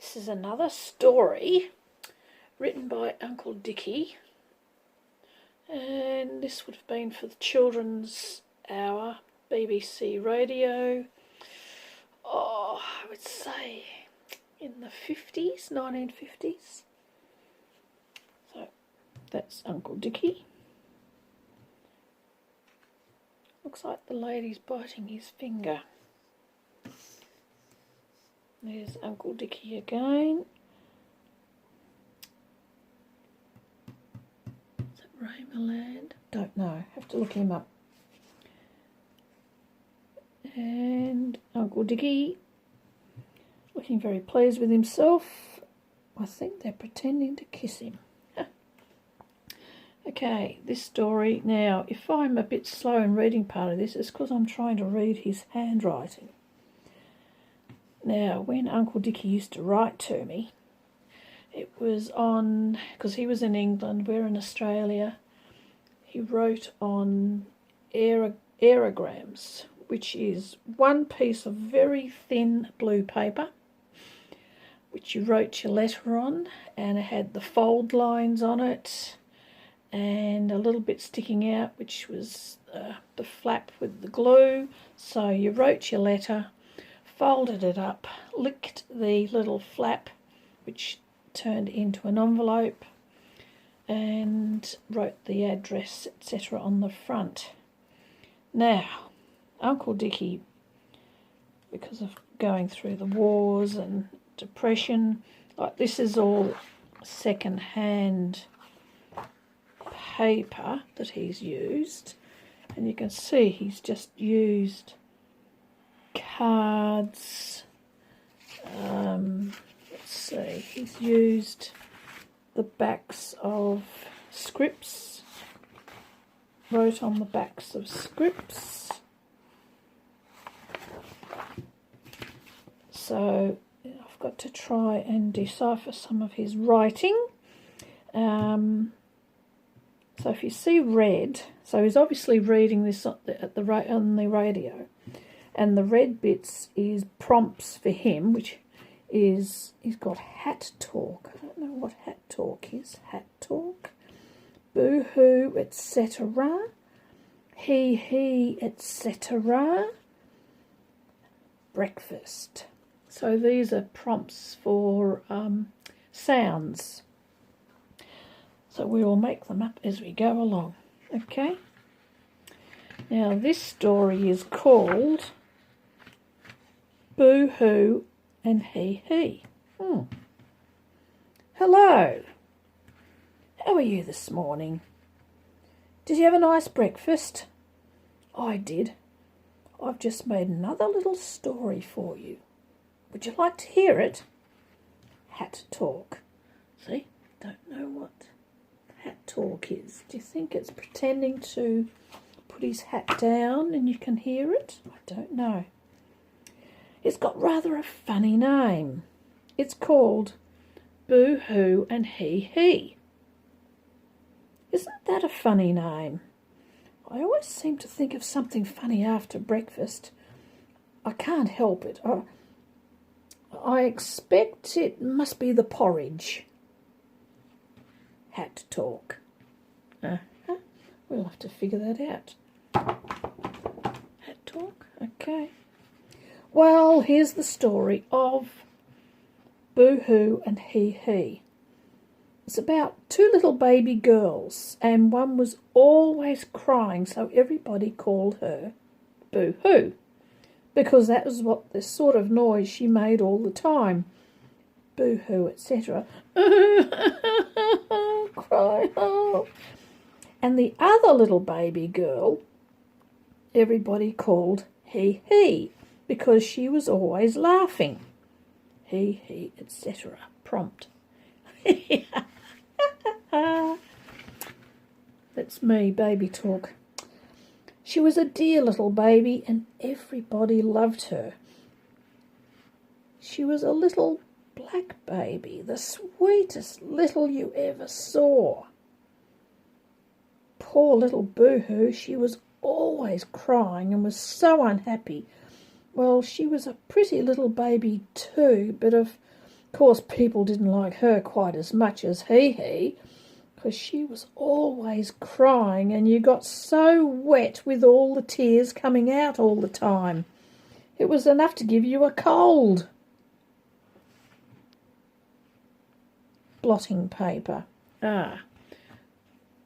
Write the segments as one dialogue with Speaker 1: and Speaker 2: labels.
Speaker 1: This is another story written by Uncle Dickie, and this would have been for the Children's Hour, BBC Radio. I would say in the 50s, 1950s. So that's Uncle Dickie. Looks like the lady's biting his finger. There's Uncle Dickie again. Is it Raymerland? Don't know. Have to look him up. And Uncle Dickie looking very pleased with himself. I think they're pretending to kiss him. Okay, this story. Now, if I'm a bit slow in reading part of this, it's because I'm trying to read his handwriting. Now, when Uncle Dickie used to write to me, it was on, because he was in England, we're in Australia, he wrote on aerograms, which is one piece of very thin blue paper, which you wrote your letter on, and it had the fold lines on it, and a little bit sticking out, which was the flap with the glue. So you wrote your letter, folded it up, licked the little flap, which turned into an envelope, and wrote the address, etc. on the front. Now, Uncle Dickie, because of going through the wars and depression, like this is all second-hand paper that he's used, and you can see he's just used cards. Let's see, he's used the backs of scripts, wrote on the backs of scripts. So I've got to try and decipher some of his writing. So if you see red, so he's obviously reading this on the radio, and the red bits is prompts for him, which is, he's got hat talk. I don't know what hat talk is. Hat talk, boo-hoo, etc. He, etc. Breakfast. So these are prompts for sounds. So we will make them up as we go along. Okay. Now this story is called Boo-hoo and He. Hello. How are you this morning? Did you have a nice breakfast? I did. I've just made another little story for you. Would you like to hear it? Hat talk. See? Don't know what hat talk is. Do you think it's pretending to put his hat down and you can hear it? I don't know. It's got rather a funny name. It's called Boo-hoo and He. Isn't that a funny name? I always seem to think of something funny after breakfast. I can't help it. I expect it must be the porridge. Hat talk. We'll have to figure that out. Hat talk? Okay. Well, here's the story of Boo-hoo and He. It's about two little baby girls, and one was always crying, so everybody called her Boo-hoo, because that was what the sort of noise she made all the time. Boo-hoo, etc. Cry, oh. And the other little baby girl, everybody called He, because she was always laughing. He, etc. Prompt. That's me, baby talk. She was a dear little baby, and everybody loved her. She was a little black baby, the sweetest little you ever saw. Poor little Boo-hoo, she was always crying and was so unhappy. Well, she was a pretty little baby too, but of Of course, people didn't like her quite as much as he, because she was always crying and you got so wet with all the tears coming out all the time. It was enough to give you a cold. Blotting paper.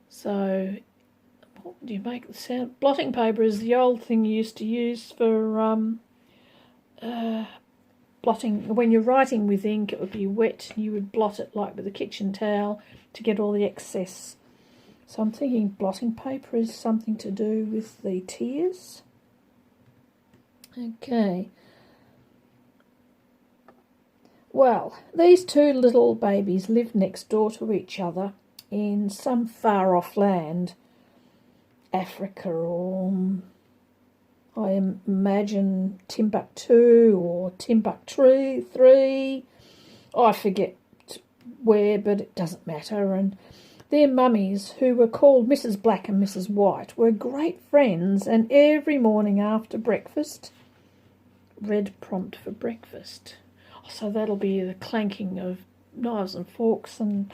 Speaker 1: So what would you make the sound? Blotting paper is the old thing you used to use for blotting. When you're writing with ink, it would be wet. You would blot it like with a kitchen towel to get all the excess. So I'm thinking blotting paper is something to do with the tears. Okay. Well, these two little babies lived next door to each other in some far-off land, Africa, or I imagine Timbuktu or Timbuktu 3. I forget where, but it doesn't matter. And their mummies, who were called Mrs. Black and Mrs. White, were great friends, and every morning after breakfast, red prompt for breakfast. So that'll be the clanking of knives and forks and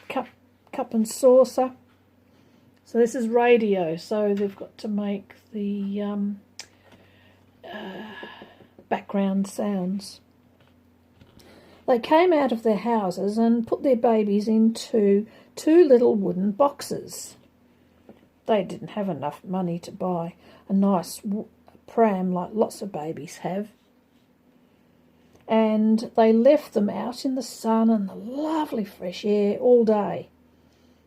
Speaker 1: cup and saucer. So this is radio, so they've got to make the background sounds. They came out of their houses and put their babies into 2 little wooden boxes. They didn't have enough money to buy a nice pram like lots of babies have. And they left them out in the sun and the lovely fresh air all day.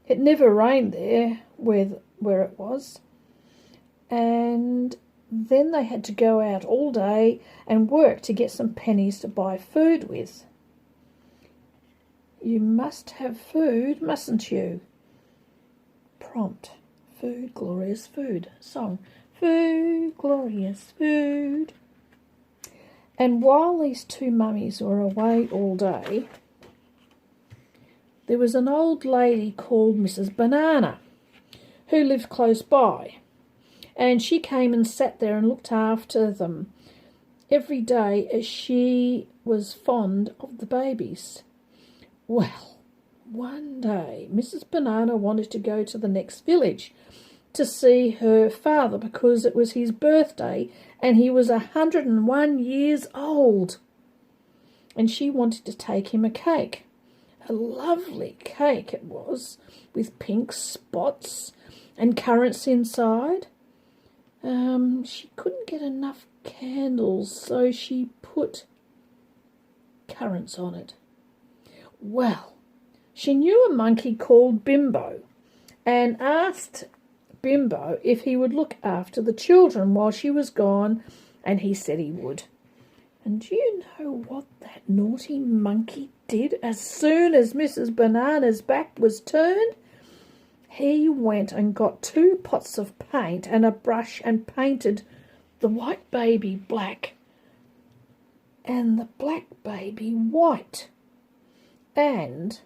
Speaker 1: It never rained there where it was. And then they had to go out all day and work to get some pennies to buy food with. You must have food, mustn't you? Prompt. Food, glorious food. Song. Food, glorious food. And while these 2 mummies were away all day, there was an old lady called Mrs. Banana who lived close by, and she came and sat there and looked after them every day as she was fond of the babies. Well, one day Mrs. Banana wanted to go to the next village to see her father because it was his birthday and he was 101 years old. And she wanted to take him a cake. A lovely cake it was, with pink spots and currants inside. She couldn't get enough candles, so she put currants on it. Well, she knew a monkey called Bimbo and asked Bimbo if he would look after the children while she was gone, and he said he would. And do you know what that naughty monkey did as soon as Mrs. Banana's back was turned? He went and got 2 pots of paint and a brush and painted the white baby black and the black baby white. And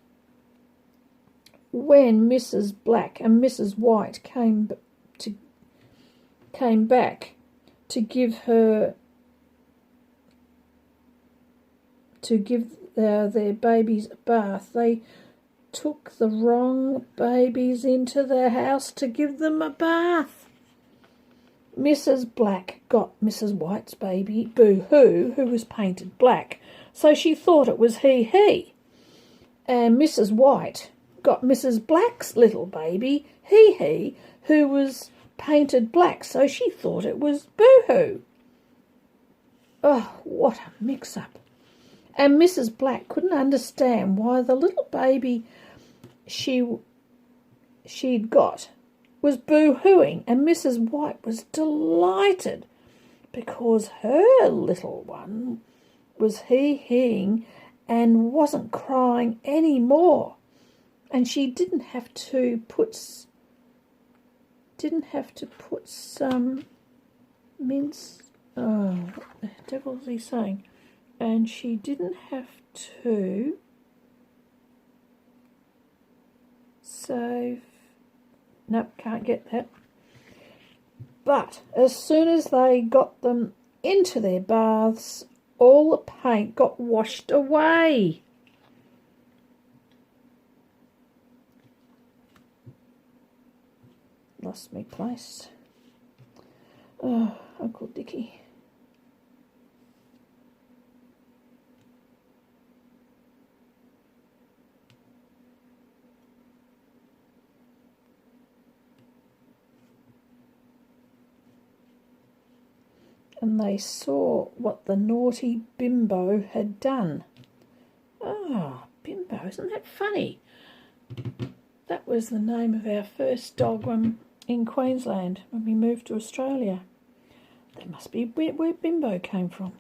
Speaker 1: when Mrs. Black and Mrs. White came back to give their babies a bath, they took the wrong babies into their house to give them a bath. Mrs. Black got Mrs. White's baby, Boo-hoo, who was painted black, so she thought it was he. And Mrs. White got Mrs. Black's little baby, he, who was painted black, so she thought it was Boo-hoo. Oh, what a mix-up. And Mrs. Black couldn't understand why the little baby she'd got was boo-hooing, and Mrs. White was delighted because her little one was he-heing and wasn't crying any more. And she didn't have to put some mince. Oh, what the devil is he saying? And she didn't have to save. Nope, can't get that. But as soon as they got them into their baths, all the paint got washed away. lost my place. Oh, Uncle Dickie. And they saw what the naughty Bimbo had done. Oh, Bimbo, isn't that funny? That was the name of our first dog in Queensland when we moved to Australia. That must be where Bimbo came from.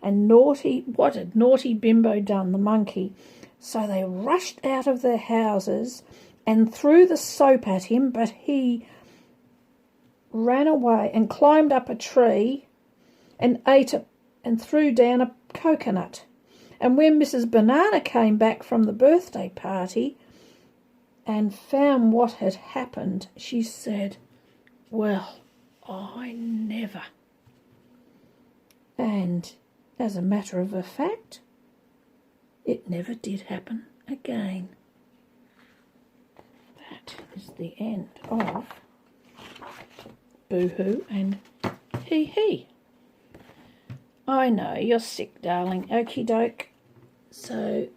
Speaker 1: And what had naughty Bimbo done, the monkey? So they rushed out of their houses and threw the soap at him, but he ran away and climbed up a tree and ate it and threw down a coconut. And when Mrs. Banana came back from the birthday party and found what had happened, she said, "Well, I never." And as a matter of fact, it never did happen again. That is the end of Boo-hoo and Hee-hee. I know, you're sick, darling. Okie doke. So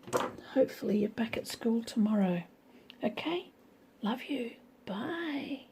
Speaker 1: hopefully you're back at school tomorrow. Okay? Love you. Bye.